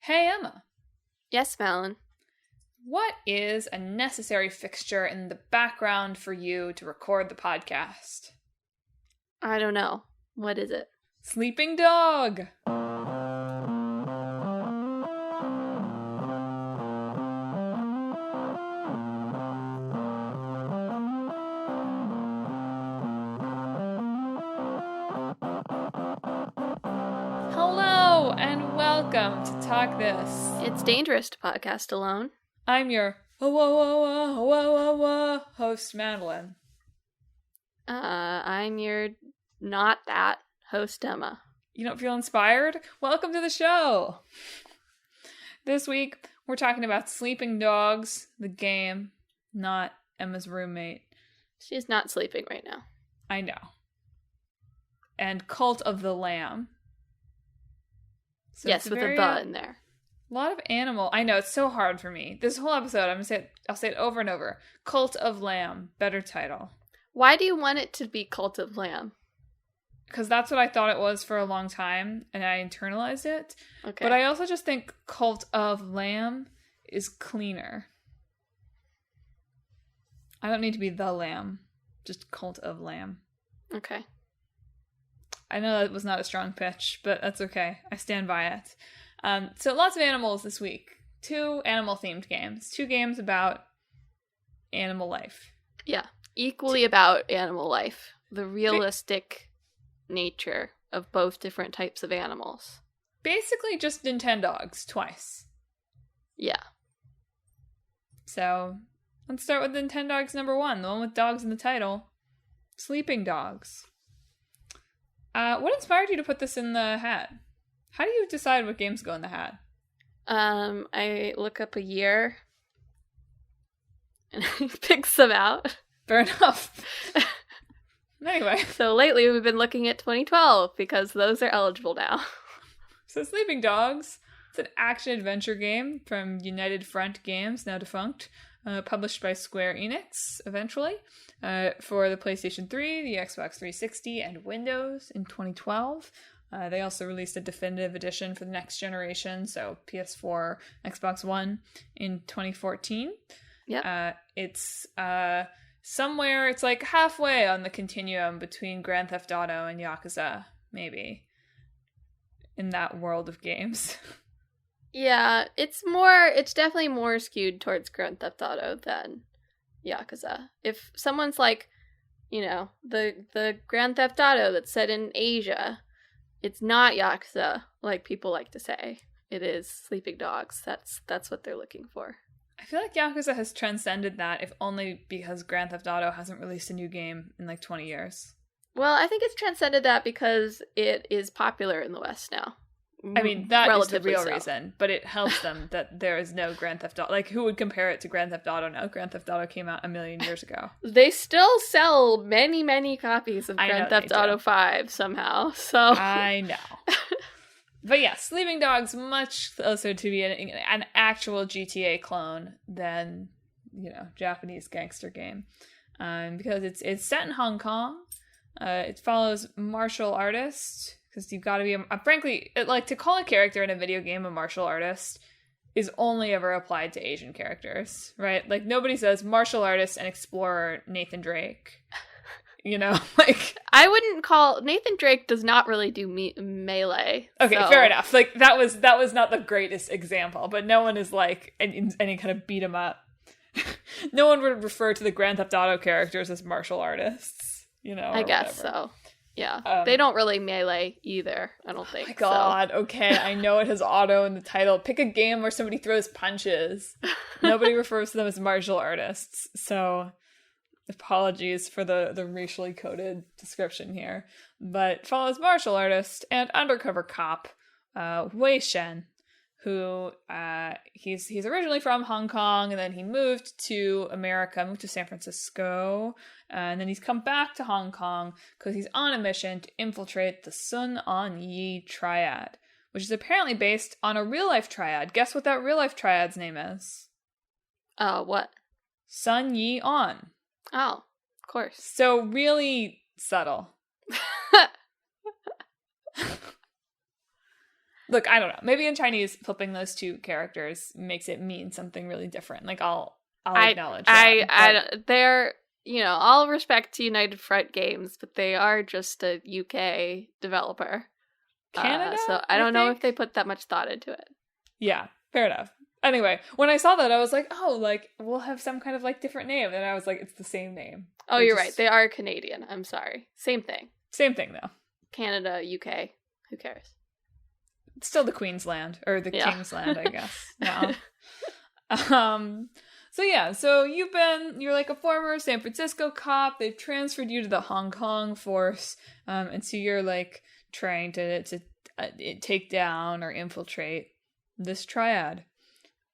Hey Emma, Yes, Madelyn. what is a necessary fixture in the background for you to record the podcast? I don't know. What is it? Sleeping dog! Hello and welcome to Talk This. It's dangerous to podcast alone. I'm your host, Madelyn. I'm your not that host, Emma. You don't feel inspired? Welcome to the show! This week, we're talking about Sleeping Dogs, the game, not Emma's roommate. She's not sleeping right now. I know. And Cult of the Lamb. So yes, with a "the" in there. A lot of animal. I know, it's so hard for me. This whole episode, I'll say it over and over. Cult of Lamb. Better title. Why do you want it to be Cult of Lamb? Because that's what I thought it was for a long time, and I internalized it. Okay. But I also just think Cult of Lamb is cleaner. I don't need to be the lamb. Just Cult of Lamb. Okay. I know that was not a strong pitch, but that's okay. I stand by it. So lots of animals this week. 2 animal-themed games. 2 games about animal life. Yeah. Equally about animal life. The realistic nature of both different types of animals. Basically just Nintendogs twice. Yeah. So let's start with Nintendogs number 1, the one with dogs in the title. Sleeping Dogs. What inspired you to put this in the hat? How do you decide what games go in the hat? I look up a year and I pick some out. Fair enough. Anyway. So lately we've been looking at 2012 because those are eligible now. So Sleeping Dogs, it's an action-adventure game from United Front Games, now defunct, published by Square Enix, eventually, for the PlayStation 3, the Xbox 360, and Windows in 2012. They also released a definitive edition for the next generation, so PS4, Xbox One, in 2014. Yep. It's somewhere, it's like halfway on the continuum between Grand Theft Auto and Yakuza, maybe, in that world of games. Yeah, it's definitely more skewed towards Grand Theft Auto than Yakuza. If someone's like, the Grand Theft Auto that's set in Asia, it's not Yakuza, like people like to say. It is Sleeping Dogs. That's what they're looking for. I feel like Yakuza has transcended that, if only because Grand Theft Auto hasn't released a new game in like 20 years. Well, I think it's transcended that because it is popular in the West now. I mean, that is the real so. reason, but it helps them that there is no Grand Theft Auto. Like, who would compare it to Grand Theft Auto now? Grand Theft Auto came out 1,000,000 years ago. They still sell many, many copies of Grand Theft Auto 5 somehow, so... I know. But yeah, Sleeping Dogs much closer to be an actual GTA clone than, Japanese gangster game. Because it's set in Hong Kong. It follows martial artists... Because you've got to be, frankly, to call a character in a video game a martial artist is only ever applied to Asian characters, right? Like, nobody says martial artist and explorer Nathan Drake. I wouldn't call, Nathan Drake does not really do melee. Okay, so. Fair enough. Like, that was not the greatest example, but no one is like, any kind of beat 'em up. No one would refer to the Grand Theft Auto characters as martial artists, I guess whatever. So. Yeah, they don't really melee either, I don't think. Oh my god, so. Okay, I know it has auto in the title. Pick a game where somebody throws punches. Nobody refers to them as martial artists, so apologies for the racially coded description here. But follows martial artist and undercover cop, Wei Shen, who he's originally from Hong Kong, and then he moved to America, moved to San Francisco, and then he's come back to Hong Kong because he's on a mission to infiltrate the Sun On Yi triad, which is apparently based on a real-life triad. Guess what that real-life triad's name is? What? Sun Yi On. Oh, of course. So really subtle. Look, I don't know. Maybe in Chinese, flipping those two characters makes it mean something really different. Like, I'll acknowledge that. They're, all respect to United Front Games, but they are just a UK developer. Canada? So I don't know if they put that much thought into it. Yeah, fair enough. Anyway, when I saw that, I was like, oh, like, we'll have some kind of, like, different name. And I was like, it's the same name. Oh, you're right. They are Canadian. I'm sorry. Same thing. Same thing, though. Canada, UK. Who cares? It's still the Queensland, or the King's Land, I guess. No. So you're like a former San Francisco cop. They've transferred you to the Hong Kong force. And so you're, like, trying to take down or infiltrate this triad.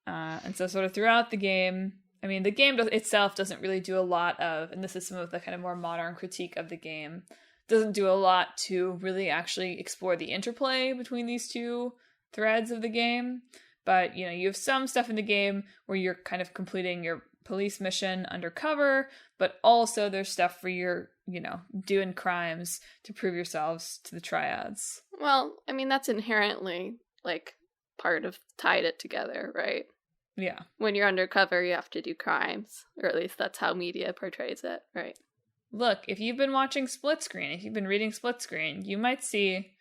And so sort of throughout the game, I mean, the game itself doesn't really do a lot of, and this is some of the kind of more modern critique of the game, doesn't do a lot to really actually explore the interplay between these two threads of the game. But, you have some stuff in the game where you're kind of completing your police mission undercover, but also there's stuff where you're, doing crimes to prove yourselves to the triads. Well, I mean, that's inherently, like, part of tied it together, right? Yeah. When you're undercover, you have to do crimes, or at least that's how media portrays it, right? Look, if you've been watching Split Screen, if you've been reading Split Screen, you might see,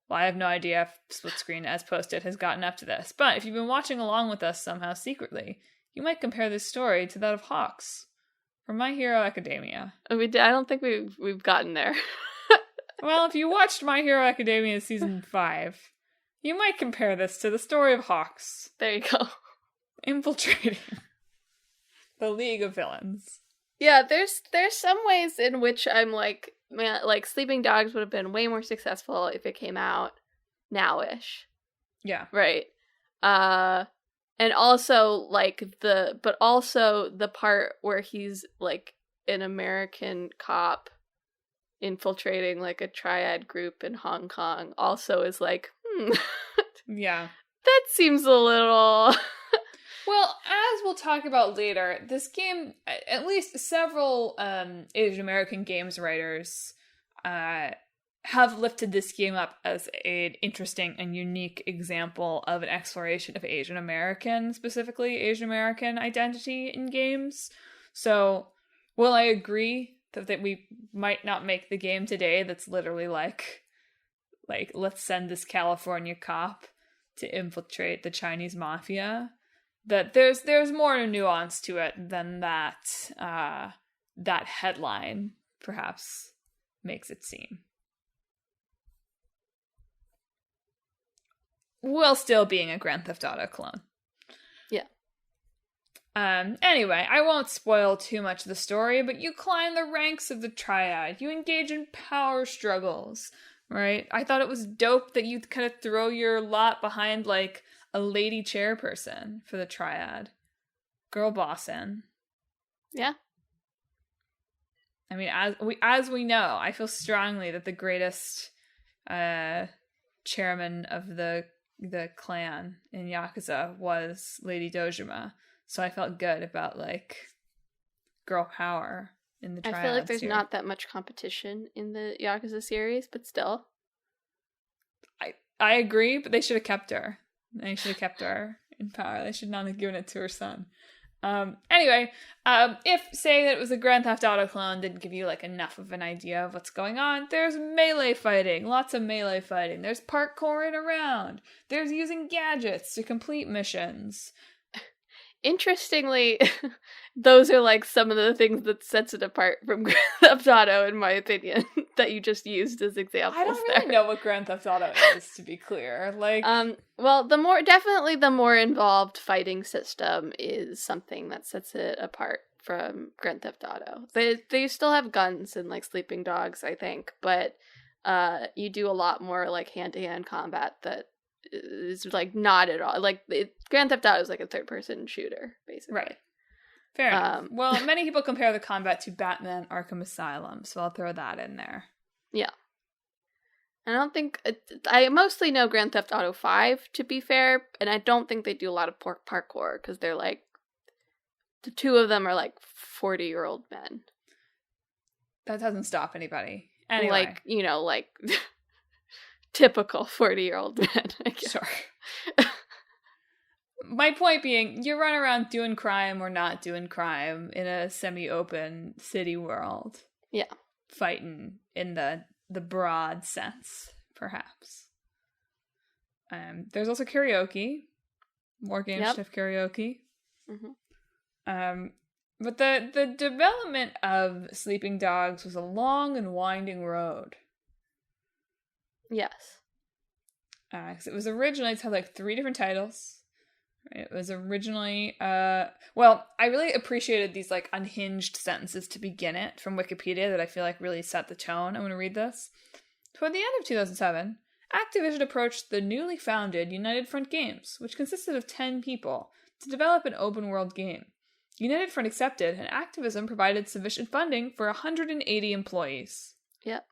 well, I have no idea if Split Screen as posted has gotten up to this, but if you've been watching along with us somehow secretly, you might compare this story to that of Hawks from My Hero Academia. I don't think we've gotten there. Well, if you watched My Hero Academia season 5, you might compare this to the story of Hawks. There you go. Infiltrating the League of Villains. Yeah, there's some ways in which I'm like, man, like Sleeping Dogs would have been way more successful if it came out now-ish. Yeah. Right. And also the part where he's like an American cop infiltrating like a triad group in Hong Kong also is like, Yeah. That seems a little... Well, as we'll talk about later, this game, at least several Asian American games writers have lifted this game up as an interesting and unique example of an exploration of Asian American, specifically Asian American identity in games. So, while I agree that we might not make the game today that's literally like let's send this California cop to infiltrate the Chinese mafia, that there's more nuance to it than that that headline perhaps makes it seem. While still being a Grand Theft Auto clone. Yeah. Anyway, I won't spoil too much of the story, but you climb the ranks of the triad. You engage in power struggles, right? I thought it was dope that you kind of throw your lot behind, like, a lady chairperson for the triad. Girl bossing. Yeah. I mean, as we know, I feel strongly that the greatest chairman of the clan in Yakuza was Lady Dojima. So I felt good about, like, girl power in the triads. I feel like there's here. not that much competition in the Yakuza series, but still. I agree, but they should have kept her. They should have kept her in power. They should not have given it to her son. Anyway, if saying that it was a Grand Theft Auto clone didn't give you, like, enough of an idea of what's going on, there's melee fighting. Lots of melee fighting. There's parkouring around. There's using gadgets to complete missions. Interestingly, those are like some of the things that sets it apart from Grand Theft Auto, in my opinion, that you just used as examples. I don't really know what Grand Theft Auto is, to be clear. Like, well, the more involved fighting system is something that sets it apart from Grand Theft Auto. They still have guns and like Sleeping Dogs, I think, but you do a lot more like hand-to-hand combat that is like not at all like Grand Theft Auto is like a third-person shooter, basically. Right. Fair enough. Well, many people compare the combat to Batman Arkham Asylum, so I'll throw that in there. Yeah. I don't think... I mostly know Grand Theft Auto 5, to be fair, and I don't think they do a lot of parkour, because they're like... The two of them are like 40-year-old men. That doesn't stop anybody. Anyway. Like, you know, like... typical 40-year-old men, I guess. Sure. My point being, you run around doing crime or not doing crime in a semi-open city world. Yeah. Fighting in the broad sense, perhaps. There's also karaoke. More games have karaoke. Mm-hmm. But the development of Sleeping Dogs was a long and winding road. Yes. 'Cause it was originally, it had like 3 different titles. It was originally, well, I really appreciated these like unhinged sentences to begin it from Wikipedia that I feel like really set the tone. I'm going to read this. Toward the end of 2007, Activision approached the newly founded United Front Games, which consisted of 10 people, to develop an open world game. United Front accepted, and Activision provided sufficient funding for 180 employees. Yep.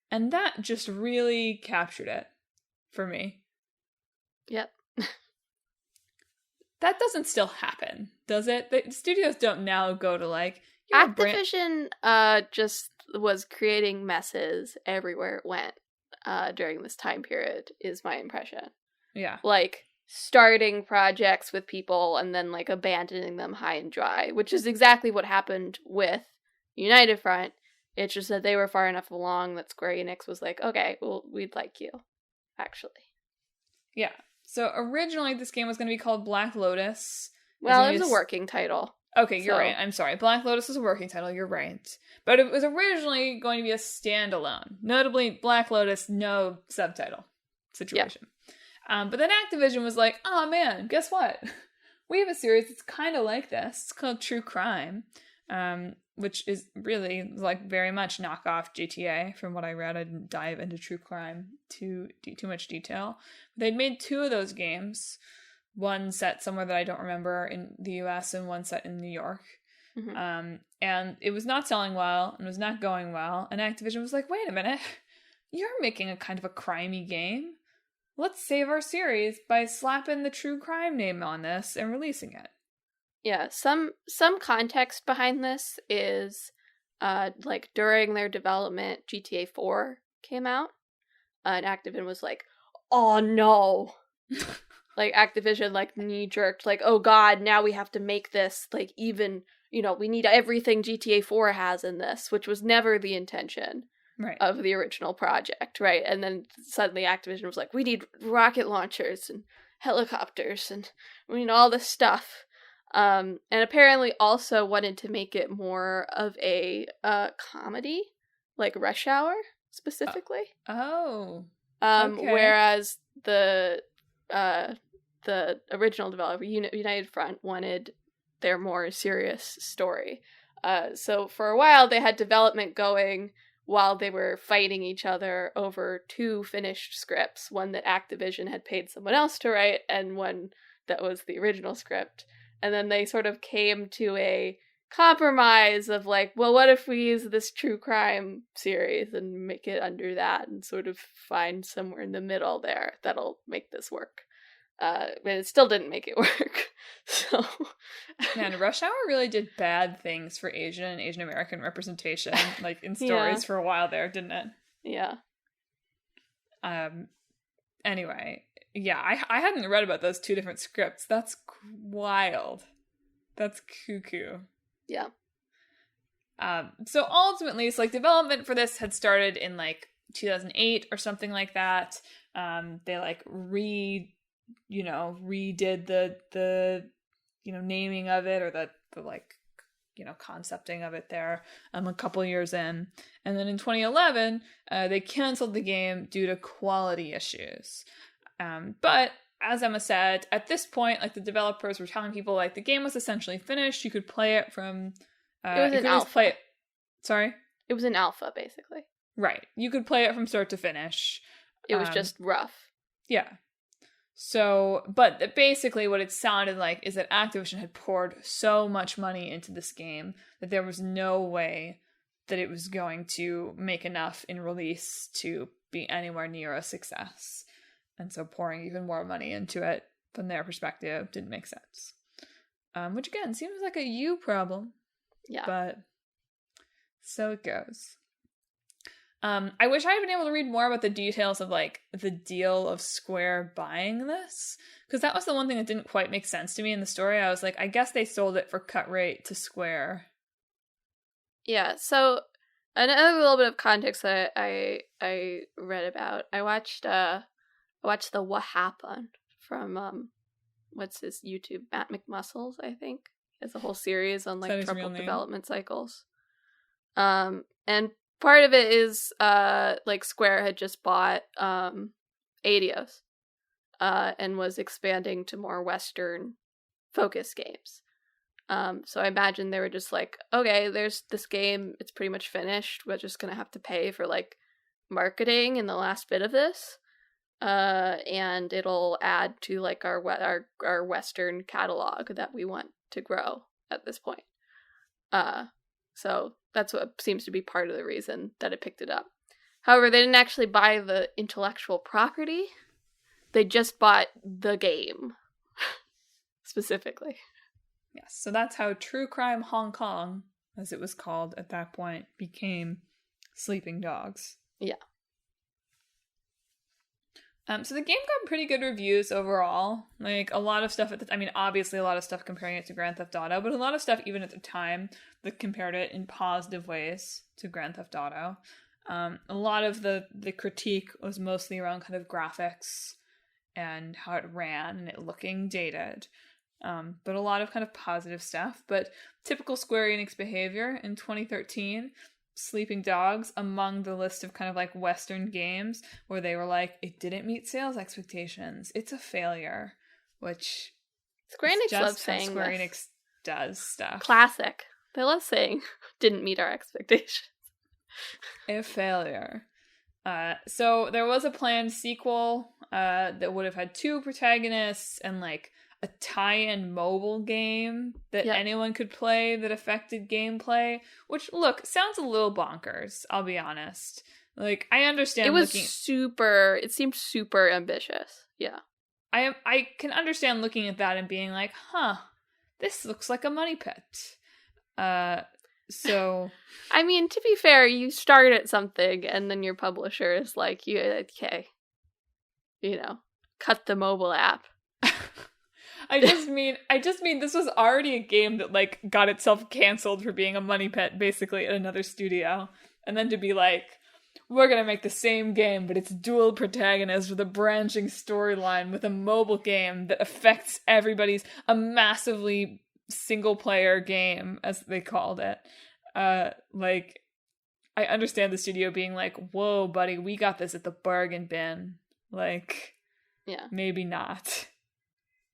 And that just really captured it for me. Yep. That doesn't still happen, does it? The studios don't now go to like... Activision just was creating messes everywhere it went during this time period, is my impression. Yeah. Like, starting projects with people and then, like, abandoning them high and dry, which is exactly what happened with United Front. It's just that they were far enough along that Square Enix was like, okay, well, we'd like you, actually. Yeah. So originally this game was going to be called Black Lotus. Well, it was a working title. Okay, you're right. I'm sorry. Black Lotus is a working title. You're right. But it was originally going to be a standalone. Notably, Black Lotus, no subtitle situation. Yep. But then Activision was like, oh man, guess what? We have a series that's kind of like this. It's called True Crime, which is really like very much knockoff GTA from what I read. I didn't dive into True Crime too much detail. They'd made 2 of those games. One set somewhere that I don't remember in the US and one set in New York. Mm-hmm. And it was not selling well and was not going well. And Activision was like, wait a minute, you're making a kind of a crimey game. Let's save our series by slapping the True Crime name on this and releasing it. Yeah, some context behind this is like during their development, GTA 4 came out. And Activision was like, oh no. Like, Activision, like, knee-jerked, like, oh god, now we have to make this, like, even, you know, we need everything GTA 4 has in this, which was never the intention of the original project, right? And then suddenly Activision was like, we need rocket launchers and helicopters and we need all this stuff. And apparently also wanted to make it more of a comedy, like Rush Hour, specifically. Okay. Whereas the original developer, United Front, wanted their more serious story. So for a while, they had development going while they were fighting each other over 2 finished scripts. One that Activision had paid someone else to write, and one that was the original script. And then they sort of came to a compromise of like, well, what if we use this True Crime series and make it under that and sort of find somewhere in the middle there that'll make this work. But it still didn't make it work. So, man, Rush Hour really did bad things for Asian and Asian American representation, like in stories for a while there, didn't it? Yeah. Anyway, yeah, I hadn't read about those 2 different scripts. That's wild. That's cuckoo. Yeah. So ultimately, it's like development for this had started in like 2008 or something like that. They like redid the naming of it or the like concepting of it there a couple years in, and then in 2011 they canceled the game due to quality issues. But as Emma said, at this point, like the developers were telling people like the game was essentially finished. You could play it from it was an alpha. Sorry? It was an alpha, basically. Right. You could play it from start to finish. It was just rough. Yeah. So, but basically what it sounded like is that Activision had poured so much money into this game that there was no way that it was going to make enough in release to be anywhere near a success. And so pouring even more money into it from their perspective didn't make sense. Which again, seems like a you problem. Yeah. But so it goes. I wish I had been able to read more about the details of like the deal of Square buying this, because that was the one thing that didn't quite make sense to me in the story. I was like, I guess they sold it for cut rate to Square. Yeah, so another little bit of context that I read about. I watched the What Happened from what's his YouTube, Matt McMuscles, I think. He has a whole series on like troubled development cycles. And part of it is like Square had just bought Eidos and was expanding to more Western focused games. So I imagine they were just like, okay, there's this game, it's pretty much finished. We're just gonna have to pay for like marketing in the last bit of this. And it'll add to like our Western catalog that we want to grow at this point. So that's what seems to be part of the reason that it picked it up. However, they didn't actually buy the intellectual property. They just bought the game specifically. Yes, so that's how True Crime Hong Kong, as it was called at that point, became Sleeping Dogs. Yeah. So the game got pretty good reviews overall. Like, a lot of stuff obviously a lot of stuff comparing it to Grand Theft Auto, but a lot of stuff even at the time that compared it in positive ways to Grand Theft Auto. A lot of the critique was mostly around kind of graphics and how it ran and it looking dated. But a lot of kind of positive stuff. But typical Square Enix behavior in 2013, Sleeping Dogs among the list of kind of like Western games where they were like, it didn't meet sales expectations. It's a failure, which Square Enix loves saying Square Enix does stuff. Classic. They love saying didn't meet our expectations. A failure. So there was a planned sequel that would have had 2 protagonists and like a tie-in mobile game that anyone could play that affected gameplay, which, look, sounds a little bonkers, I'll be honest. Like, I understand it seemed super ambitious. Yeah. I can understand looking at that and being like, this looks like a money pit. So... I mean, to be fair, you start at something and then your publisher is like, okay, cut the mobile app. I just mean this was already a game that like got itself canceled for being a money pit basically at another studio. And then to be like, we're going to make the same game, but it's dual protagonists with a branching storyline with a mobile game that affects everybody's, a massively single player game, as they called it. Like, I understand the studio being like, whoa, buddy, we got this at the bargain bin. Like, yeah, maybe not.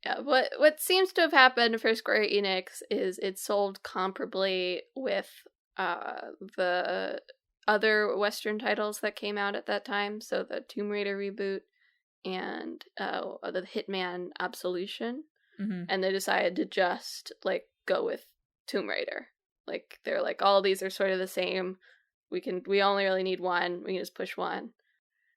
Yeah, what seems to have happened for Square Enix is it sold comparably with the other Western titles that came out at that time, so the Tomb Raider reboot and the Hitman Absolution, and they decided to just like go with Tomb Raider. Like they're like, all these are sort of the same. We only really need one. We can just push one.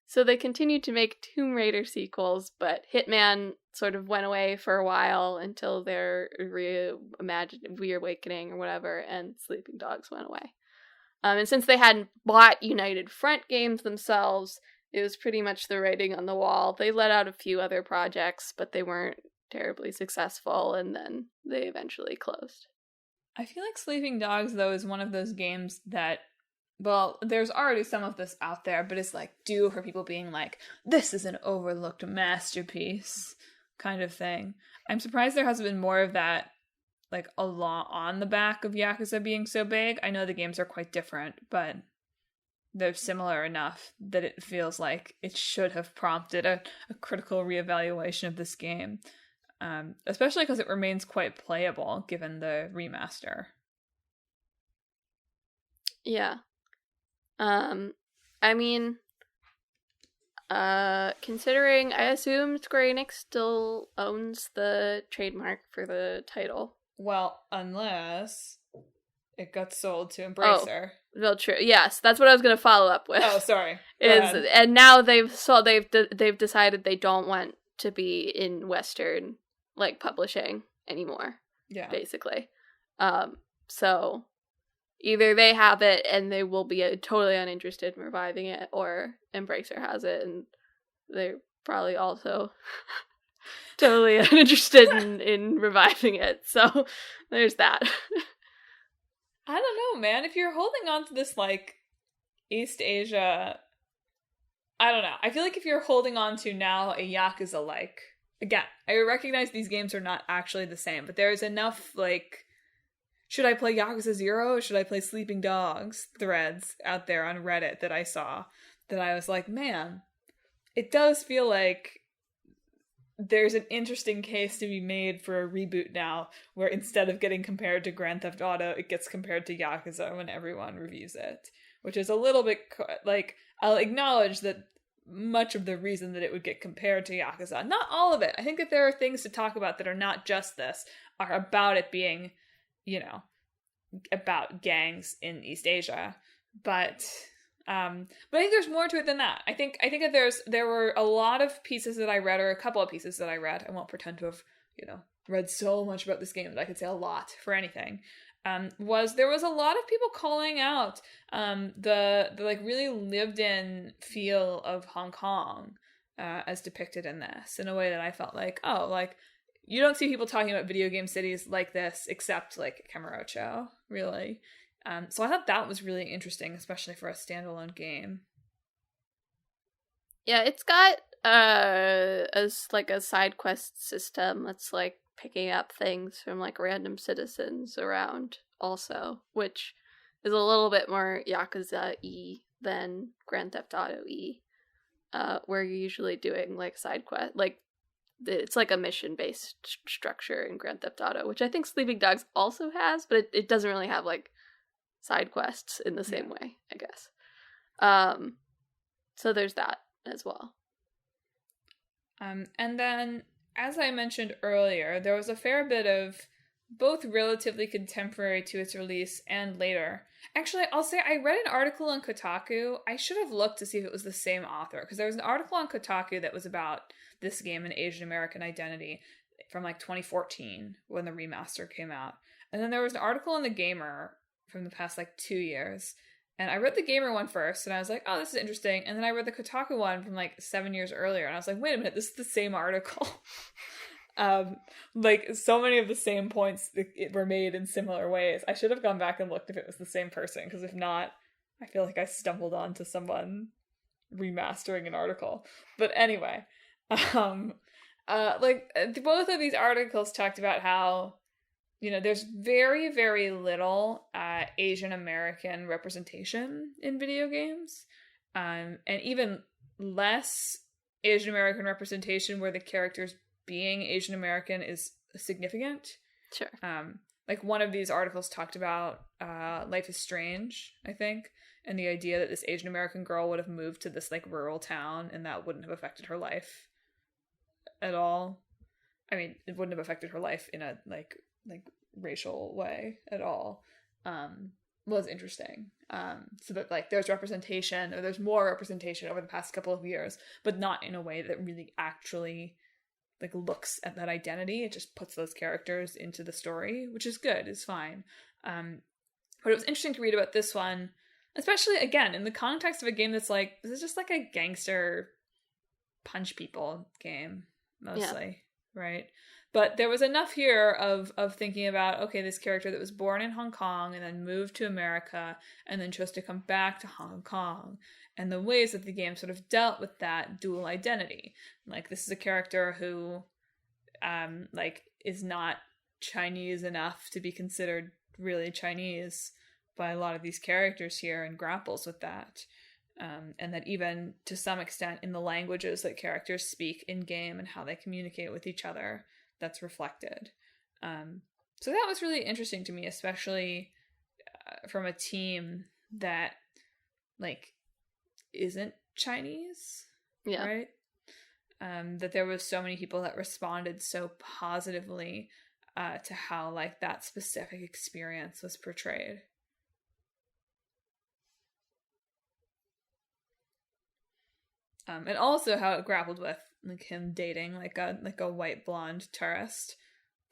So they continued to make Tomb Raider sequels, but Hitman sort of went away for a while until their Reawakening or whatever, and Sleeping Dogs went away. And since they hadn't bought United Front games themselves, it was pretty much the writing on the wall. They let out a few other projects, but they weren't terribly successful, and then they eventually closed. I feel like Sleeping Dogs, though, is one of those games that, well, there's already some of this out there, but it's like due for people being like, this is an overlooked masterpiece kind of thing. I'm surprised there hasn't been more of that, like, a lot on the back of Yakuza being so big. I know the games are quite different, but they're similar enough that it feels like it should have prompted a critical reevaluation of this game. Especially because it remains quite playable given the remaster. Yeah. I mean, considering I assume Square Enix still owns the trademark for the title. Well, unless it got sold to Embracer. Oh, well, true. Yes, that's what I was going to follow up with. Oh, sorry. And now they've decided they don't want to be in Western like publishing anymore. Yeah. Basically. So either they have it and they will be totally uninterested in reviving it, or Embracer has it and they're probably also totally uninterested in reviving it. So there's that. I don't know, man. If you're holding on to this, like, East Asia, I don't know. I feel like if you're holding on to now a Yakuza-like, again, I recognize these games are not actually the same, but there's enough, like, should I play Yakuza 0 or should I play Sleeping Dogs threads out there on Reddit that I saw, that I was like, man, it does feel like there's an interesting case to be made for a reboot now, where instead of getting compared to Grand Theft Auto, it gets compared to Yakuza when everyone reviews it. Which is a little bit, like, I'll acknowledge that much of the reason that it would get compared to Yakuza, not all of it. I think that there are things to talk about that are not just this, are about it being, you know, about gangs in East Asia. But I think there's more to it than that. I think that there were a lot of pieces that I read, or a couple of pieces that I read. I won't pretend to have, read so much about this game that I could say a lot for anything. There was a lot of people calling out the like really lived in feel of Hong Kong as depicted in this, in a way that I felt like, oh, like, you don't see people talking about video game cities like this except like Kamurocho, really. So I thought that was really interesting, especially for a standalone game. Yeah, it's got as like a side quest system that's like picking up things from like random citizens around also, which is a little bit more Yakuza-y than Grand Theft Auto-y, where you're usually doing like side quest, like it's like a mission-based structure in Grand Theft Auto, which I think Sleeping Dogs also has, but it doesn't really have like side quests in the same way, I guess. So there's that as well. And then, as I mentioned earlier, there was a fair bit of both relatively contemporary to its release and later. Actually, I'll say I read an article on Kotaku. I should have looked to see if it was the same author, because there was an article on Kotaku that was about this game, An Asian American Identity, from like 2014 when the remaster came out. And then there was an article in The Gamer from the past like 2 years. And I read the Gamer one first, and I was like, oh, this is interesting. And then I read the Kotaku one from like 7 years earlier, and I was like, wait a minute, this is the same article. Like, so many of the same points were made in similar ways. I should have gone back and looked if it was the same person, because if not, I feel like I stumbled onto someone remastering an article. But anyway, like, both of these articles talked about how, there's very, very little Asian American representation in video games, and even less Asian American representation where the characters being Asian American is significant. Sure. Like, one of these articles talked about Life is Strange, I think, and the idea that this Asian American girl would have moved to this like rural town and that wouldn't have affected her life at all. I mean, it wouldn't have affected her life in a like racial way at all. Was interesting. So that like there's representation, or there's more representation over the past couple of years, but not in a way that really actually like looks at that identity. It just puts those characters into the story, which is good, is fine. But it was interesting to read about this one, especially again in the context of a game that's like, this is just like a gangster punch people game mostly, right? But there was enough here of thinking about, okay, this character that was born in Hong Kong and then moved to America and then chose to come back to Hong Kong, and the ways that the game sort of dealt with that dual identity. Like, this is a character who, like, is not Chinese enough to be considered really Chinese by a lot of these characters here, and grapples with that. And that even to some extent in the languages that characters speak in game and how they communicate with each other, that's reflected. So that was really interesting to me, especially from a team that like isn't Chinese, right? That there was so many people that responded so positively to how like that specific experience was portrayed. And also how it grappled with like him dating like a white blonde tourist,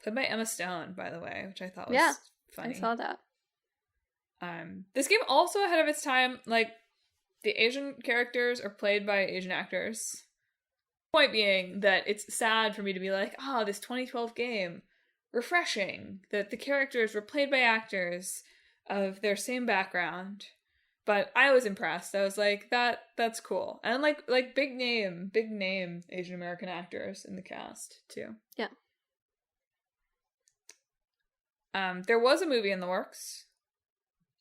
played by Emma Stone, by the way, which I thought was funny. I saw that. This game also ahead of its time, like, the Asian characters are played by Asian actors. Point being that it's sad for me to be like, this 2012 game, refreshing, that the characters were played by actors of their same background. But I was impressed. I was like, that's cool. And like big name Asian American actors in the cast too. Yeah. There was a movie in the works.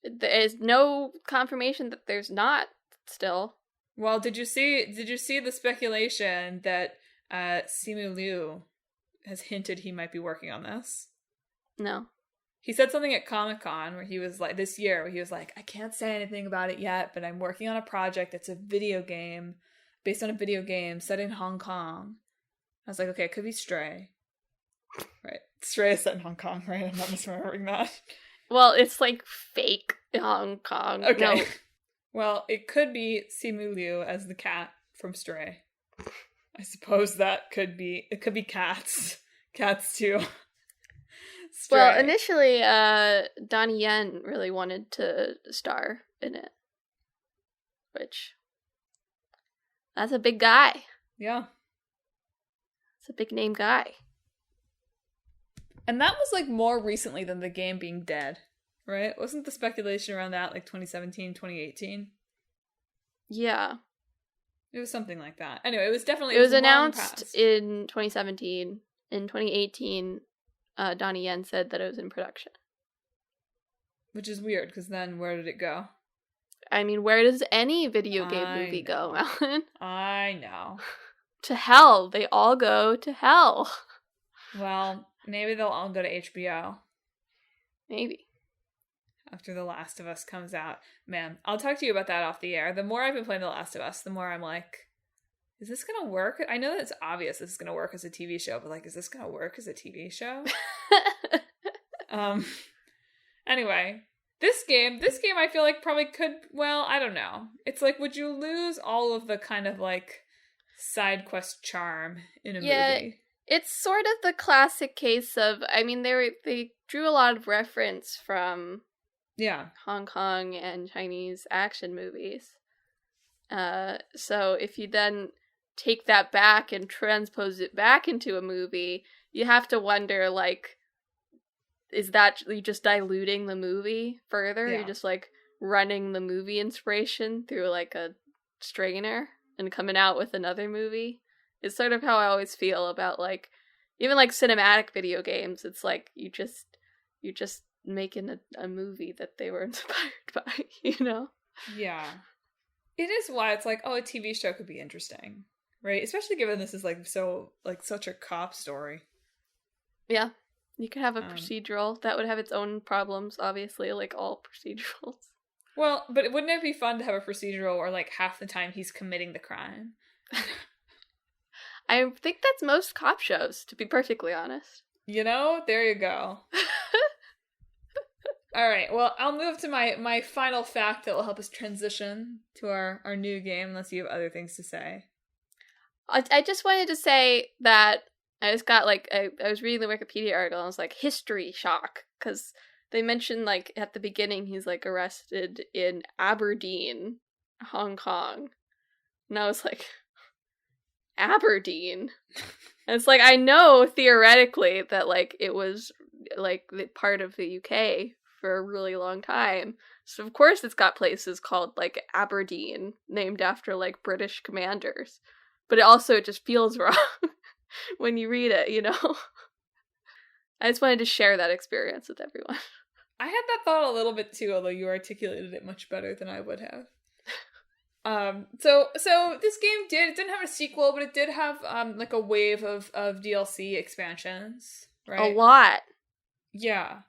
There is no confirmation that there's not still. Well, did you see the speculation that Simu Liu has hinted he might be working on this? No. He said something at Comic-Con where he was like, this year, where he was like, I can't say anything about it yet, but I'm working on a project that's a video game, based on a video game set in Hong Kong. I was like, okay, it could be Stray. Right. Stray is set in Hong Kong, right? I'm not misremembering that. Well, it's like fake Hong Kong. Okay. No. Well, it could be Simu Liu as the cat from Stray. I suppose that could be, it could be cats. Cats too. Stray. Well, initially, Donnie Yen really wanted to star in it. Which, that's a big guy. Yeah. It's a big name guy. And that was like more recently than the game being dead, right? Wasn't the speculation around that like 2017, 2018? Yeah. It was something like that. Anyway, it was definitely... It was announced in 2017. In 2018... Donnie Yen said that it was in production. Which is weird, because then where did it go? I mean, where does any video game movie go, Alan? I know. To hell. They all go to hell. Well, maybe they'll all go to HBO. Maybe. After The Last of Us comes out. Man, I'll talk to you about that off the air. The more I've been playing The Last of Us, the more I'm like, is this gonna work? I know that it's obvious this is gonna work as a TV show, but like, is this gonna work as a TV show? Anyway, this game I feel like probably could, well, I don't know. It's like, would you lose all of the kind of like side quest charm in a movie? It's sort of the classic case of, I mean, they drew a lot of reference from Hong Kong and Chinese action movies. So if you then take that back and transpose it back into a movie, you have to wonder, like, is that you just diluting the movie further? Yeah. You're just like running the movie inspiration through like a strainer and coming out with another movie. It's sort of how I always feel about like even like cinematic video games. It's like you're just making a movie that they were inspired by, you know? Yeah. It is why it's like, oh, a TV show could be interesting, right? Especially given this is like so like such a cop story. Yeah. You could have a procedural that would have its own problems, obviously, like all procedurals. Well, but wouldn't it be fun to have a procedural where like half the time he's committing the crime? I think that's most cop shows, to be perfectly honest. You know, there you go. All right, well, I'll move to my final fact that will help us transition to our new game, unless you have other things to say. I just wanted to say that I just got, like, I was reading the Wikipedia article, and I was like, history shock, because they mentioned, like, at the beginning, he's, like, arrested in Aberdeen, Hong Kong. And I was like, Aberdeen? And it's like, I know, theoretically, that, like, it was, like, part of the UK for a really long time. So, of course, it's got places called, like, Aberdeen, named after, like, British commanders. But it just feels wrong when you read it, you know? I just wanted to share that experience with everyone. I had that thought a little bit too, although you articulated it much better than I would have. So this game didn't have a sequel, but it did have like a wave of DLC expansions, right? A lot. Yeah.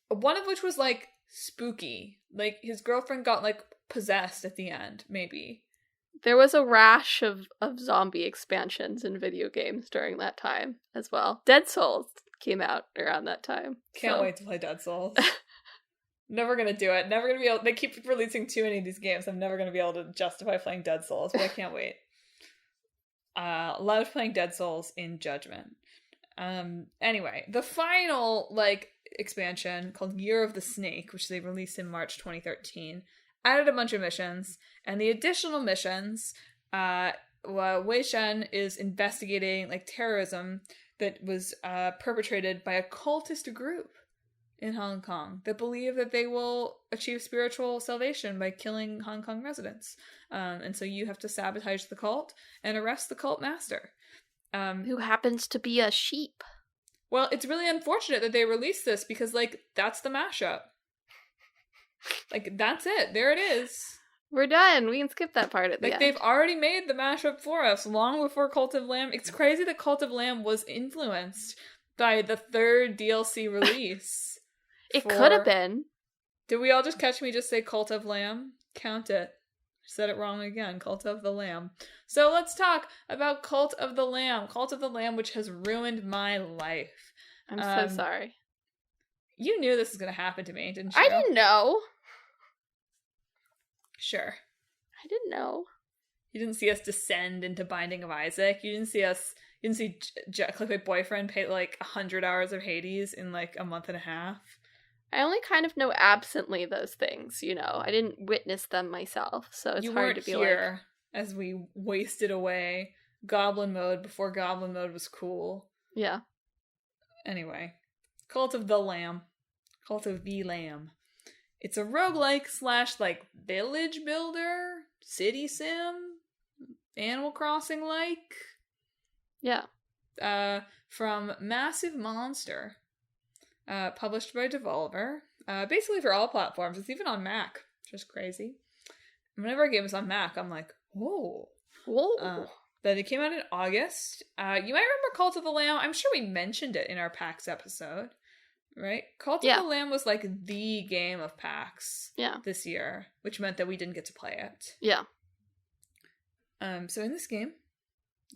One of which was like spooky. Like his girlfriend got like possessed at the end, maybe. There was a rash of zombie expansions in video games during that time as well. Dead Souls came out around that time. Can't wait to play Dead Souls. Never gonna do it. Never gonna be able. They keep releasing too many of these games. I'm never gonna be able to justify playing Dead Souls, but I can't wait. Loved playing Dead Souls in Judgment. Anyway, the final like expansion called Year of the Snake, which they released in March 2013, added a bunch of missions, and the additional missions, Wei Shen is investigating like terrorism that was perpetrated by a cultist group in Hong Kong that believe that they will achieve spiritual salvation by killing Hong Kong residents. And so you have to sabotage the cult and arrest the cult master. Who happens to be a sheep. Well, it's really unfortunate that they released this because, like, that's the mashup. Like, that's it. There it is. We're done. We can skip that part at the end. They've already made the mashup for us long before Cult of Lamb. It's crazy that Cult of Lamb was influenced by the third DLC release. It could have been. Did we all just catch me just say Cult of Lamb? Count it. Said it wrong again. Cult of the Lamb. So let's talk about Cult of the Lamb. Cult of the Lamb, which has ruined my life. I'm so sorry. You knew this was going to happen to me, didn't you? I didn't know. Sure. I didn't know. You didn't see us descend into Binding of Isaac. You didn't see my boyfriend pay like 100 hours of Hades in like a month and a half. I only kind of know absently those things, you know. I didn't witness them myself, so it's hard to be here as we wasted away Goblin mode before Goblin mode was cool. Yeah. Anyway, Cult of the Lamb. Cult of the Lamb. It's a roguelike / like village builder, city sim, Animal Crossing like. Yeah. From Massive Monster. Published by Devolver. Basically for all platforms. It's even on Mac, which is crazy. Whenever a game is on Mac, I'm like, whoa. Whoa. But it came out in August. You might remember Cult of the Lamb. I'm sure we mentioned it in our PAX episode. Right? Cult of the Lamb was like the game of PAX this year, which meant that we didn't get to play it. Yeah. So in this game,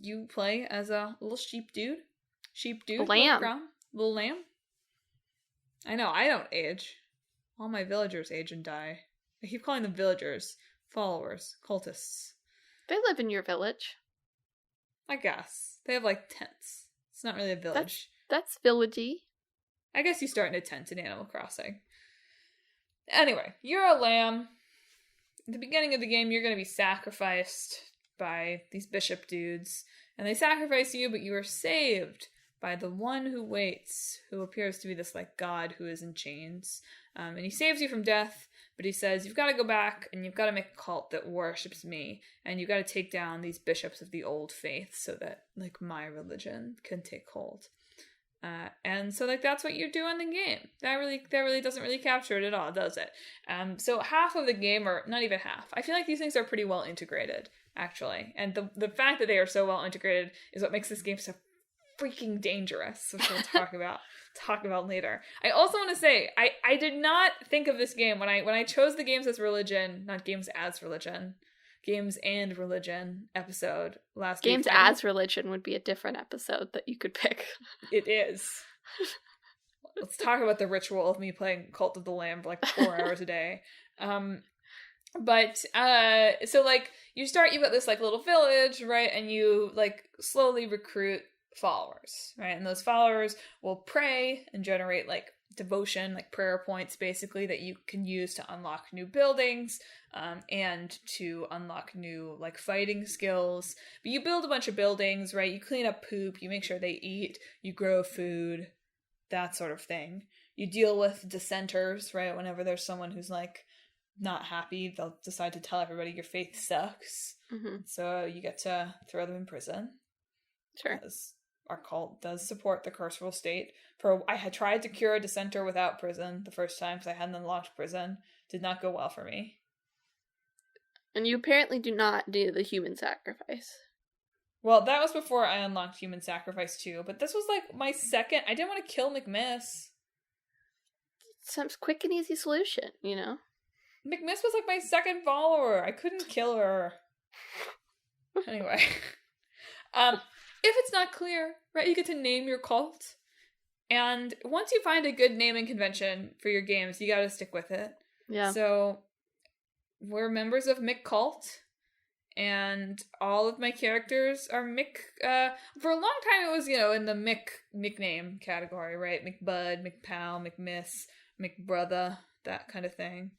you play as a little sheep dude. Lamb. Little lamb. I know, I don't age. All my villagers age and die. I keep calling them villagers, followers, cultists. They live in your village. I guess. They have like tents. It's not really a village. That's villagey. I guess you start in a tent in Animal Crossing. Anyway, you're a lamb. At the beginning of the game, you're going to be sacrificed by these bishop dudes. And they sacrifice you, but you are saved by the one who waits, who appears to be this like god who is in chains. And he saves you from death, but he says, you've got to go back and you've got to make a cult that worships me. And you've got to take down these bishops of the old faith so that like my religion can take hold. And so like that's what you do in the game. That really doesn't really capture it at all, does it? So half of the game, or not even half, I feel like these things are pretty well integrated, actually. And the fact that they are so well integrated is what makes this game so freaking dangerous, which we'll talk about later. I also want to say I did not think of this game when I chose the games as religion, not games as religion. Games and religion episode last week. Games as religion would be a different episode that you could pick. It is. Let's talk about the ritual of me playing Cult of the Lamb for like 4 hours a day. But so like you've got this like little village, right? And you like slowly recruit followers, right? And those followers will pray and generate like devotion, like prayer points basically that you can use to unlock new buildings and to unlock new like fighting skills. But you build a bunch of buildings, right? You clean up poop, you make sure they eat, you grow food, that sort of thing. You deal with dissenters, right? Whenever there's someone who's like not happy, they'll decide to tell everybody your faith sucks. Mm-hmm. So you get to throw them in prison. Sure. Because our cult does support the carceral state. I had tried to cure a dissenter without prison the first time because I hadn't unlocked prison. Did not go well for me. And you apparently do not do the human sacrifice. Well, that was before I unlocked human sacrifice too, but this was like my second. I didn't want to kill McMiss. Some quick and easy solution, you know? McMiss was like my second follower. I couldn't kill her. Anyway. If it's not clear, right, you get to name your cult. And once you find a good naming convention for your games, you gotta stick with it. Yeah. So, we're members of McCult, and all of my characters are Mick. For a long time, it was, in the Mick nickname category, right? McBud, McPal, McMiss, McBrother, that kind of thing.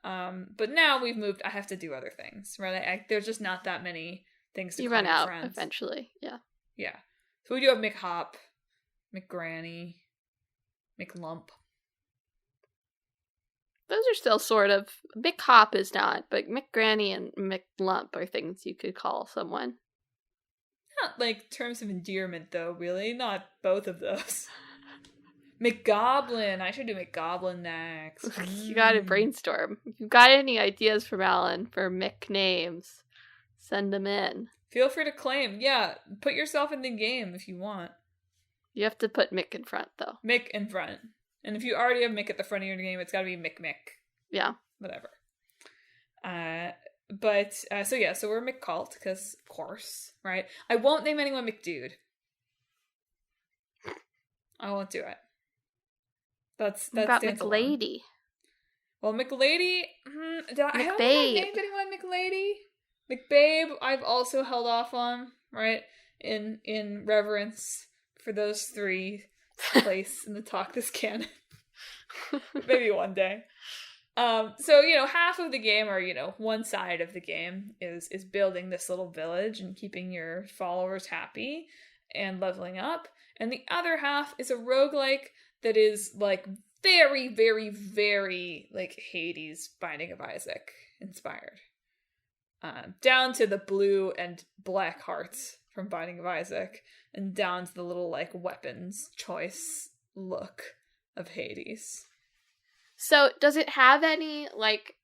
But now we've moved. I have to do other things, right? There's just not that many things to you call run out friends. Eventually. Yeah. Yeah. So we do have McHop, McGranny, McLump. Those are still sort of... McHop is not, but McGranny and McLump are things you could call someone. Not like terms of endearment, though, really. Not both of those. McGoblin. I should do McGoblin next. You gotta brainstorm. If you've got any ideas from Alan for Mick names, send them in. Feel free to claim. Yeah, put yourself in the game if you want. You have to put Mick in front, though. Mick in front. And if you already have Mick at the front of your game, it's gotta be Mick. Yeah. Whatever. So we're McCult, because, of course, right? I won't name anyone McDude. I won't do it. That's about McLady. Well, McLady, I don't think I've named anyone McLady. McBabe, I've also held off on, right? In reverence for those three place in the Talk This Canon. Maybe one day. So, half of the game, or, one side of the game is building this little village and keeping your followers happy and leveling up. And the other half is a roguelike that is, like, very, very, very, like, Hades Binding of Isaac inspired. Down to the blue and black hearts from Binding of Isaac, and down to the little, like, weapons choice look of Hades. So, does it have any, like,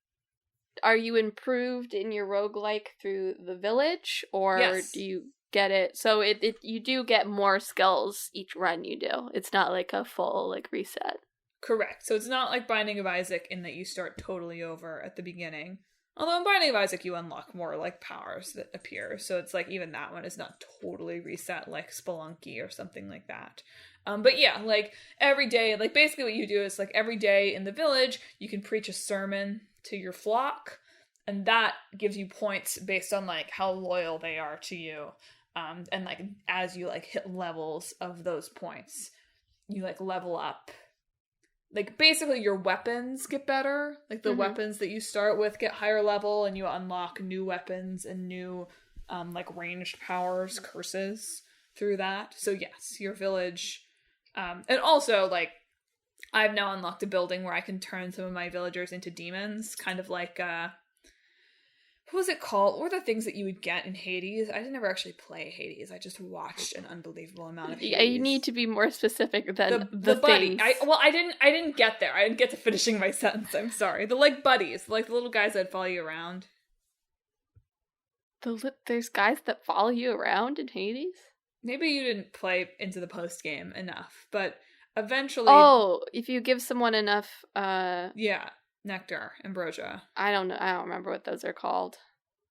are you improved in your roguelike through the village, or yes. Do you get it? So, you do get more skills each run you do. It's not like a full, like, reset. Correct. So, it's not like Binding of Isaac in that you start totally over at the beginning. Although in Binding of Isaac, you unlock more, like, powers that appear. So, it's like, even that one is not totally reset like Spelunky or something like that. But yeah, like, every day, like, basically what you do is, like, every day in the village, you can preach a sermon to your flock, and that gives you points based on, like, how loyal they are to you. And, like, as you, like, hit levels of those points, you, like, level up. Like, basically your weapons get better. Like, the weapons that you start with get higher level, and you unlock new weapons and new, like, ranged powers, curses through that. So, yes, your village... and also, like, I've now unlocked a building where I can turn some of my villagers into demons, kind of like, what was it called? What were the things that you would get in Hades? I didn't ever actually play Hades. I just watched an unbelievable amount of Hades. Yeah, you need to be more specific than the buddy. things. I didn't get there. I didn't get to finishing my sentence. I'm sorry. The, like, buddies, like the little guys that follow you around. There's guys that follow you around in Hades? Maybe you didn't play into the post game enough, but eventually. Oh, if you give someone enough. Yeah, nectar, ambrosia. I don't know. I don't remember what those are called.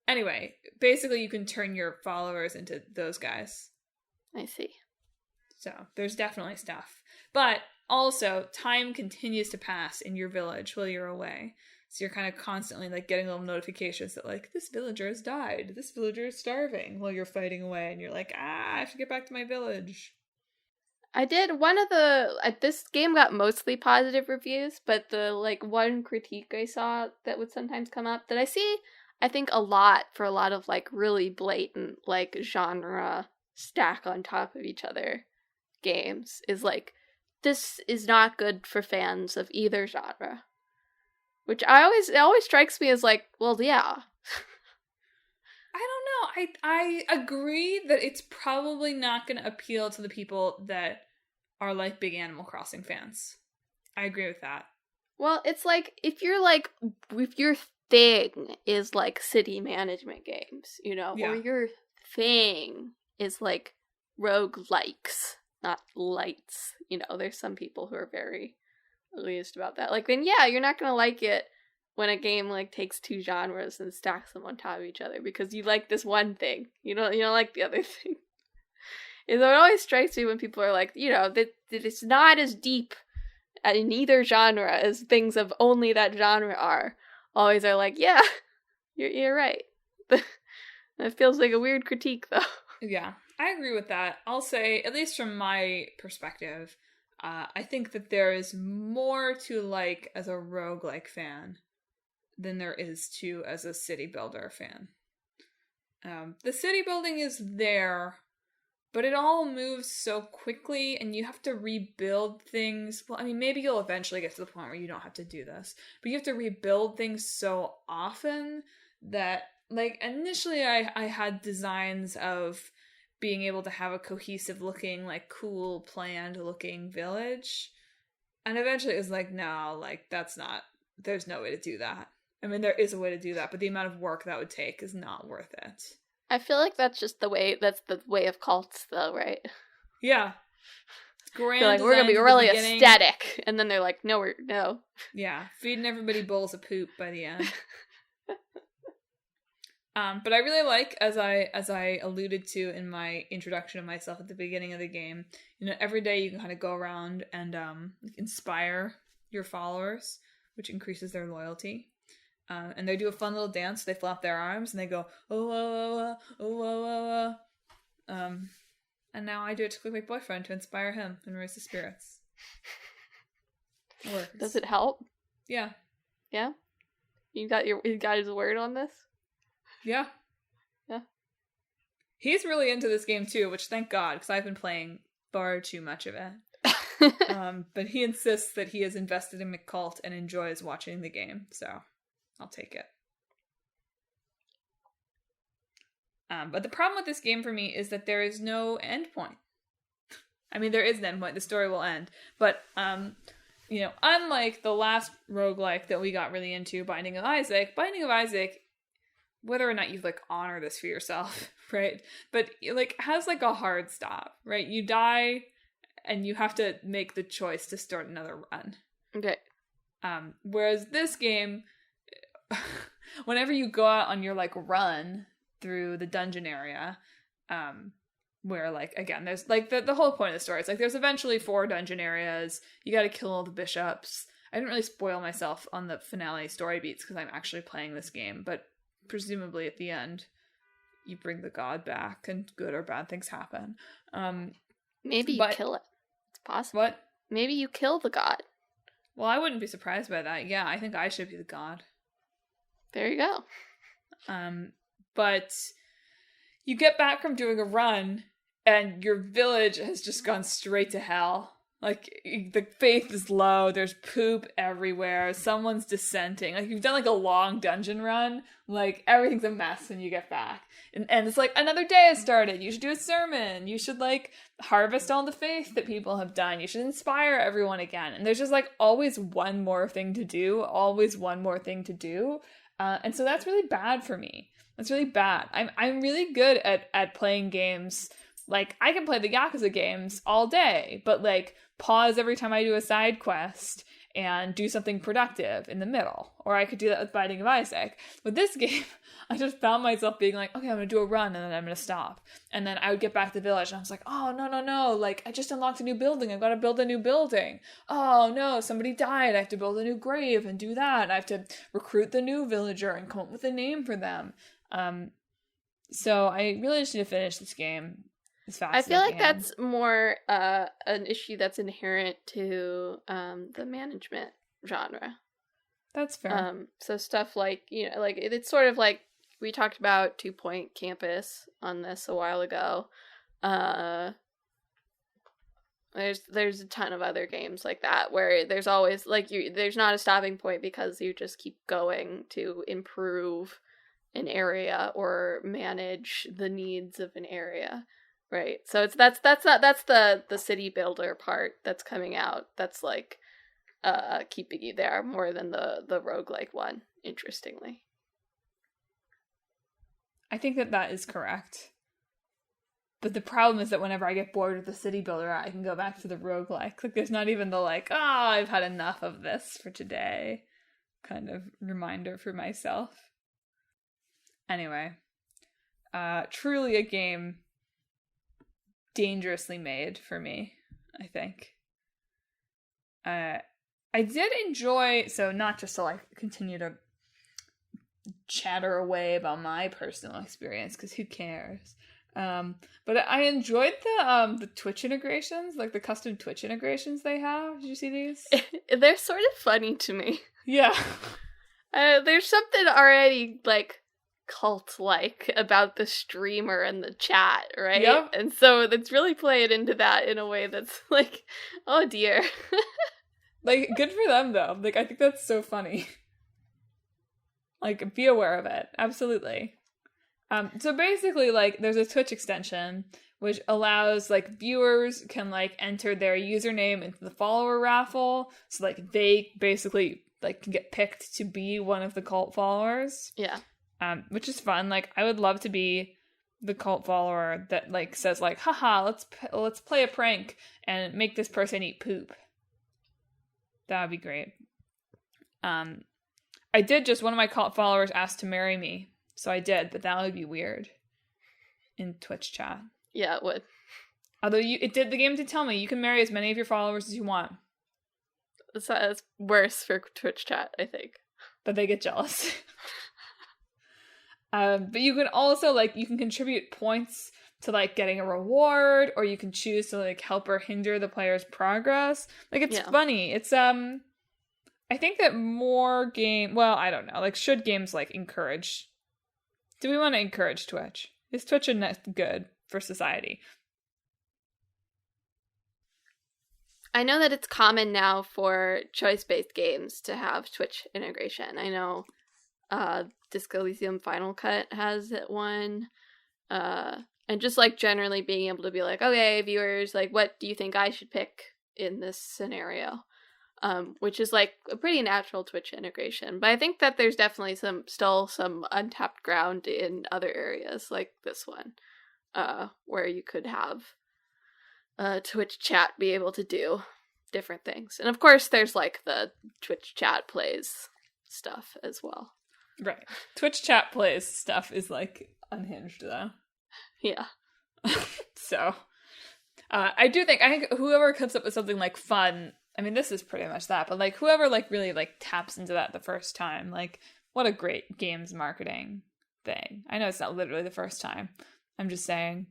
Anyway, basically, you can turn your followers into those guys. I see. So there's definitely stuff, but also time continues to pass in your village while you're away. So you're kind of constantly, like, getting little notifications that, like, this villager has died. This villager is starving while you're fighting away. And you're like, I have to get back to my village. I did one of the... this game got mostly positive reviews, but the, like, one critique I saw that would sometimes come up that I see, I think, a lot for a lot of, like, really blatant, like, genre stack on top of each other games is, like, this is not good for fans of either genre. Which it always strikes me as like, well, yeah. I don't know. I agree that it's probably not going to appeal to the people that are, like, big Animal Crossing fans. I agree with that. Well, it's like, if your thing is, like, city management games, yeah. Or your thing is, like, roguelikes, not lights. There's some people who are very... least about that. Like, then yeah, you're not gonna like it when a game, like, takes two genres and stacks them on top of each other because you like this one thing. You don't like the other thing. It always strikes me when people are like, that it's not as deep in either genre as things of only that genre are. Always are like, yeah, you're right. That feels like a weird critique, though. Yeah, I agree with that. I'll say, at least from my perspective, I think that there is more to like as a roguelike fan than there is to as a city builder fan. The city building is there, but it all moves so quickly and you have to rebuild things. Well, I mean, maybe you'll eventually get to the point where you don't have to do this, but you have to rebuild things so often that, like, initially I had designs of being able to have a cohesive looking, like, cool, planned looking village. And eventually it was like, no, like, there's no way to do that. I mean, there is a way to do that, but the amount of work that would take is not worth it. I feel like that's the way of cults, though, right? Yeah. They're like, we're gonna be really aesthetic, and then they're like, no. Yeah, feeding everybody bowls of poop by the end. But I really like, as I alluded to in my introduction of myself at the beginning of the game, every day you can kind of go around and inspire your followers, which increases their loyalty. And they do a fun little dance. They flap their arms and they go, oh, oh, oh, oh, oh, oh. And now I do it with my boyfriend to inspire him and raise his spirits. It works. Does it help? Yeah. Yeah? You got his word on this? Yeah. Yeah. He's really into this game too, which thank God, because I've been playing far too much of it. But he insists that he is invested in McCult and enjoys watching the game, so I'll take it. But the problem with this game for me is that there is no end point. I mean, there is an end point. The story will end. But, unlike the last roguelike that we got really into, Binding of Isaac, whether or not you, like, honor this for yourself, right? But, like, has, like, a hard stop, right? You die, and you have to make the choice to start another run. Okay. Whereas this game, whenever you go out on your, like, run through the dungeon area, where, like, again, there's, like, the whole point of the story, it's like there's eventually 4 dungeon areas, you gotta kill all the bishops. I didn't really spoil myself on the finale story beats because I'm actually playing this game, but presumably at the end you bring the god back and good or bad things happen. Maybe you kill it. It's possible. What? Maybe you kill the god. Well, I wouldn't be surprised by that. Yeah, I think I should be the god. There you go. But you get back from doing a run and your village has just gone straight to hell. Like, the faith is low, there's poop everywhere, someone's dissenting. Like, you've done, like, a long dungeon run, like, everything's a mess when you get back. And it's like, another day has started, you should do a sermon, you should, like, harvest all the faith that people have done, you should inspire everyone again. And there's just, like, always one more thing to do, and so that's really bad for me. That's really bad. I'm really good at playing games. Like, I can play the Yakuza games all day, but, like, pause every time I do a side quest and do something productive in the middle. Or I could do that with Binding of Isaac. With this game, I just found myself being like, okay, I'm going to do a run and then I'm going to stop. And then I would get back to the village and I was like, oh, no. Like, I just unlocked a new building. I've got to build a new building. Oh, no, somebody died. I have to build a new grave and do that. And I have to recruit the new villager and come up with a name for them. So I really just need to finish this game. I feel like that's more an issue that's inherent to the management genre. That's fair. So stuff like, like it's sort of like we talked about 2 Point Campus on this a while ago. There's a ton of other games like that where there's always like there's not a stopping point because you just keep going to improve an area or manage the needs of an area. Right. So that's the city builder part that's coming out. That's like keeping you there more than the roguelike one, interestingly. I think that is correct. But the problem is that whenever I get bored with the city builder, I can go back to the roguelike. Like, there's not even the like, I've had enough of this for today kind of reminder for myself. Anyway, truly a game dangerously made for me, I think. I did enjoy, so not just to like continue to chatter away about my personal experience because who cares? But I enjoyed the Twitch integrations, like the custom Twitch integrations they have. Did you see these? They're sort of funny to me. Yeah. There's something already, like, cult-like about the streamer and the chat, right? Yep. And so it's really playing into that in a way that's like, oh dear. Like, good for them, though. Like, I think that's so funny. Like, be aware of it. Absolutely. So basically, like, there's a Twitch extension which allows, like, viewers can, like, enter their username into the follower raffle. So, like, they basically, like, can get picked to be one of the cult followers. Yeah. Which is fun. Like, I would love to be the cult follower that, like, says, like, haha, let's play a prank and make this person eat poop. That would be great. One of my cult followers asked to marry me. So I did, but that would be weird in Twitch chat. Yeah, it would. Although the game did tell me you can marry as many of your followers as you want. It's worse for Twitch chat, I think. But they get jealous. But you can also, like, you can contribute points to, like, getting a reward, or you can choose to, like, help or hinder the player's progress. Like, it's funny. It's, I think that I don't know. Like, should games, like, encourage... Do we want to encourage Twitch? Is Twitch good for society? I know that it's common now for choice-based games to have Twitch integration. I know Disco Elysium Final Cut has one. And just, like, generally being able to be like, okay, viewers, like, what do you think I should pick in this scenario? Which is, like, a pretty natural Twitch integration. But I think that there's definitely still some untapped ground in other areas, like this one, where you could have Twitch chat be able to do different things. And of course, there's, like, the Twitch chat plays stuff as well. Right. Twitch chat plays stuff is, like, unhinged, though. Yeah. So, I think whoever comes up with something, like, fun... I mean, this is pretty much that, but, like, whoever, like, really, like, taps into that the first time, like, what a great games marketing thing. I know it's not literally the first time. I'm just saying,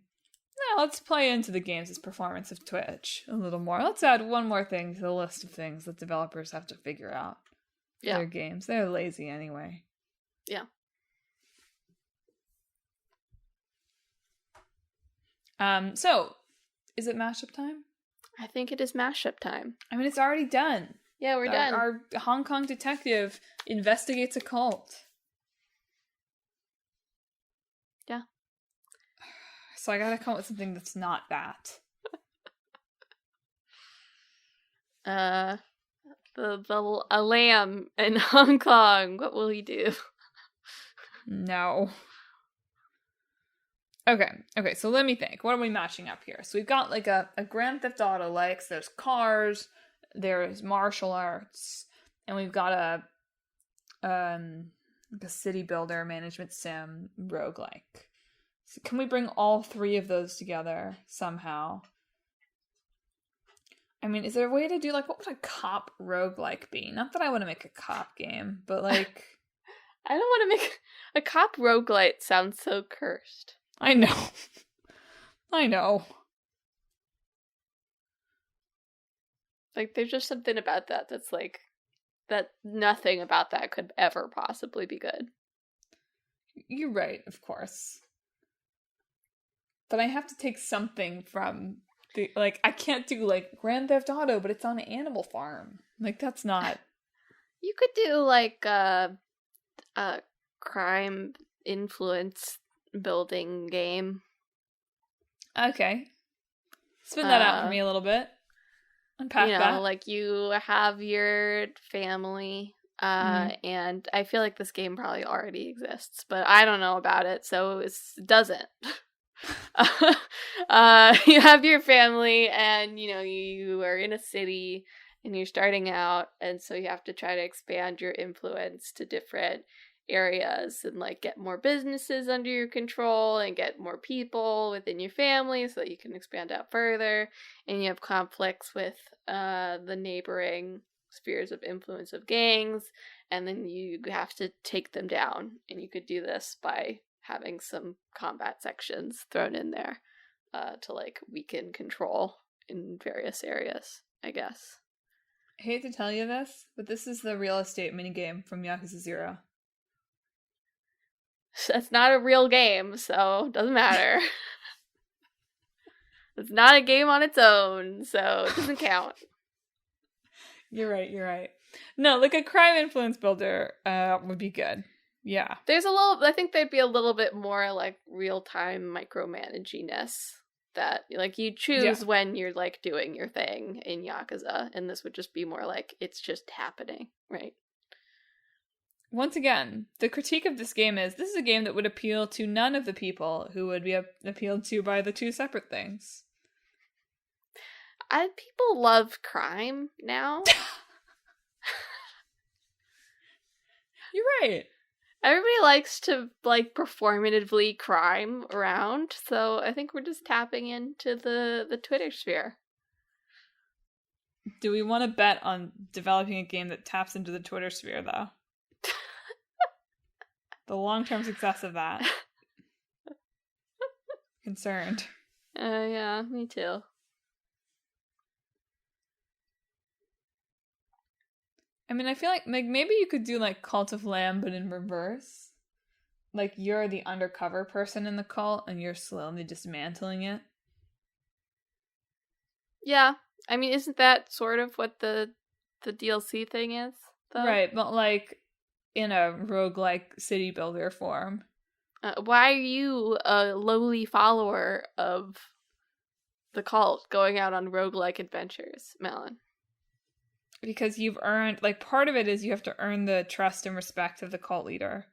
no, let's play into the games' performance of Twitch a little more. Let's add one more thing to the list of things that developers have to figure out for their games. They're lazy anyway. Yeah. So, is it mashup time? I think it is mashup time. I mean, it's already done. Yeah, we're done. Our Hong Kong detective investigates a cult. Yeah. So I gotta come up with something that's not that. A lamb in Hong Kong. What will he do? No. Okay, so let me think. What are we matching up here? So we've got, like, a Grand Theft Auto likes. There's cars, there's martial arts, and we've got a city builder management sim roguelike. So can we bring all three of those together somehow? I mean, is there a way to do, like, what would a cop roguelike be? Not that I want to make a cop game, but, like... I don't want to make... A cop roguelite sounds so cursed. I know. I know. Like, there's just something about that that's like, that nothing about that could ever possibly be good. You're right, of course. But I have to take something from the, like, I can't do, like, Grand Theft Auto, but it's on an animal farm. Like, that's not... You could do, like, a crime influence building game. Okay. Spin that out for me a little bit. Unpack that. Like, you have your family, and I feel like this game probably already exists, but I don't know about it, so it doesn't. You have your family, and, you are in a city, and you're starting out, and so you have to try to expand your influence to different areas and, like, get more businesses under your control and get more people within your family so that you can expand out further. And you have conflicts with the neighboring spheres of influence of gangs, and then you have to take them down. And you could do this by having some combat sections thrown in there to like weaken control in various areas, I guess. I hate to tell you this, but this is the real estate minigame from Yakuza 0. That's not a real game, so it doesn't matter. It's not a game on its own, so it doesn't count. You're right. No, like a crime influence builder would be good. Yeah. I think there'd be a little bit more like real-time micromanaginess that like you choose when you're like doing your thing in Yakuza, and this would just be more like it's just happening, right? Once again, the critique of this game is this is a game that would appeal to none of the people who would be appealed to by the two separate things. People love crime now. You're right. Everybody likes to like performatively crime around, so I think we're just tapping into the Twitter sphere. Do we want to bet on developing a game that taps into the Twitter sphere, though? The long-term success of that. Concerned. Yeah, me too. I mean, I feel like maybe you could do like Cult of Lamb, but in reverse. Like you're the undercover person in the cult, and you're slowly dismantling it. Yeah, I mean, isn't that sort of what the DLC thing is, though? Right, but like in a roguelike city builder form. Why are you a lowly follower of the cult going out on roguelike adventures, Madelyn? Because you've earned, like, part of it is you have to earn the trust and respect of the cult leader.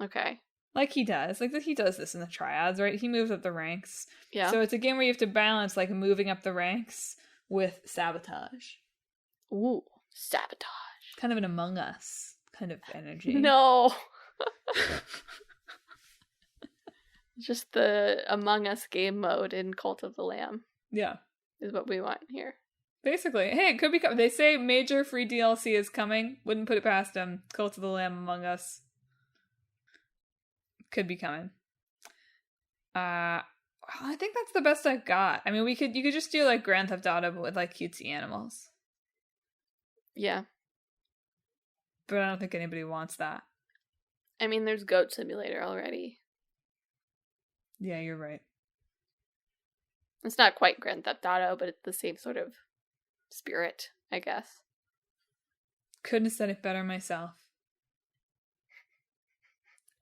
Okay. Like he does. Like, he does this in the triads, right? He moves up the ranks. Yeah. So it's a game where you have to balance, like, moving up the ranks with sabotage. Ooh, sabotage. Kind of an Among Us kind of energy. No. Just the Among Us game mode in Cult of the Lamb. Yeah. Is what we want here. Basically. Hey, it could be coming. They say major free DLC is coming. Wouldn't put it past them. Cult of the Lamb Among Us. Could be coming. I think that's the best I've got. I mean, you could just do like Grand Theft Auto but with like cutesy animals. Yeah. But I don't think anybody wants that. I mean, there's Goat Simulator already. Yeah, you're right. It's not quite Grand Theft Auto, but it's the same sort of spirit, I guess. Couldn't have said it better myself.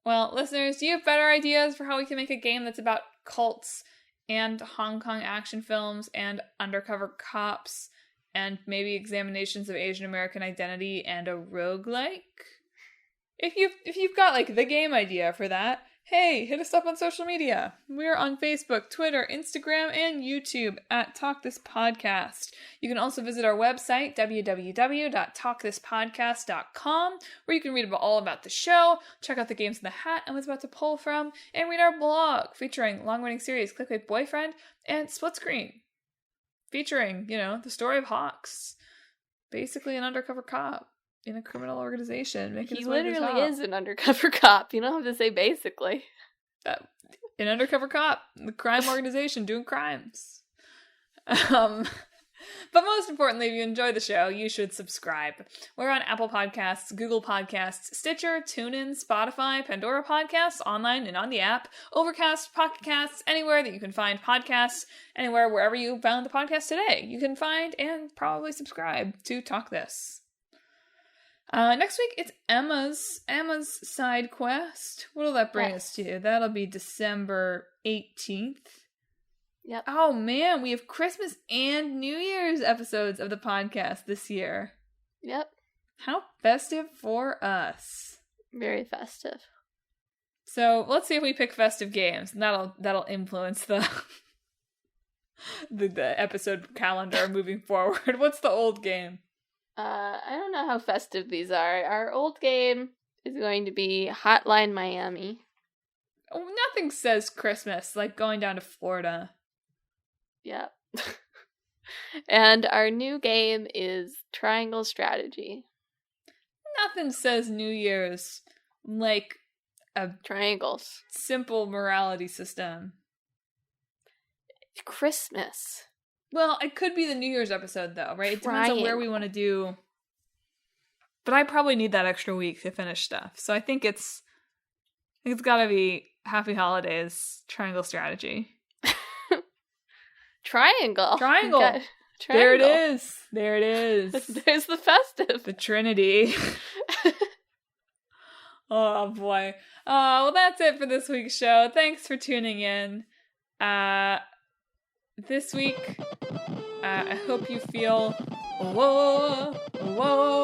Well, listeners, do you have better ideas for how we can make a game that's about cults and Hong Kong action films and undercover cops and maybe examinations of Asian American identity and a roguelike? If you've got like the game idea for that, hey, hit us up on social media. We're on Facebook, Twitter, Instagram, and YouTube at Talk This Podcast. You can also visit our website, www.talkthispodcast.com, where you can read all about the show, check out the games in the hat I was about to pull from, and read our blog featuring long-running series Clickbait Boyfriend and Split Screen, featuring, the story of Hawks, basically an undercover cop in a criminal organization. He literally is an undercover cop. You don't have to say basically. An undercover cop, the crime organization doing crimes. But most importantly, if you enjoy the show, you should subscribe. We're on Apple Podcasts, Google Podcasts, Stitcher, TuneIn, Spotify, Pandora Podcasts, online and on the app, Overcast, Pocket Casts, anywhere that you can find podcasts, wherever you found the podcast today. You can find and probably subscribe to Talk This. Next week, it's Emma's side quest. What'll that bring us to? That'll be December 18th. Yep. Oh man, we have Christmas and New Year's episodes of the podcast this year. Yep. How festive for us. Very festive. So let's see if we pick festive games, and that'll influence the the episode calendar moving forward. What's the old game? I don't know how festive these are. Our old game is going to be Hotline Miami. Oh, nothing says Christmas like going down to Florida. Yep. And our new game is Triangle Strategy. Nothing says New Year's like a Triangles. simple morality system. Christmas. Well, it could be the New Year's episode, though, right? It depends on where we want to do. But I probably need that extra week to finish stuff. So I think it's got to be Happy Holidays, Triangle Strategy. Triangle. Triangle. There it is. There it is. There's the festive. The Trinity. Oh, boy. Well, that's it for this week's show. Thanks for tuning in. This week, I hope you feel whoa, whoa,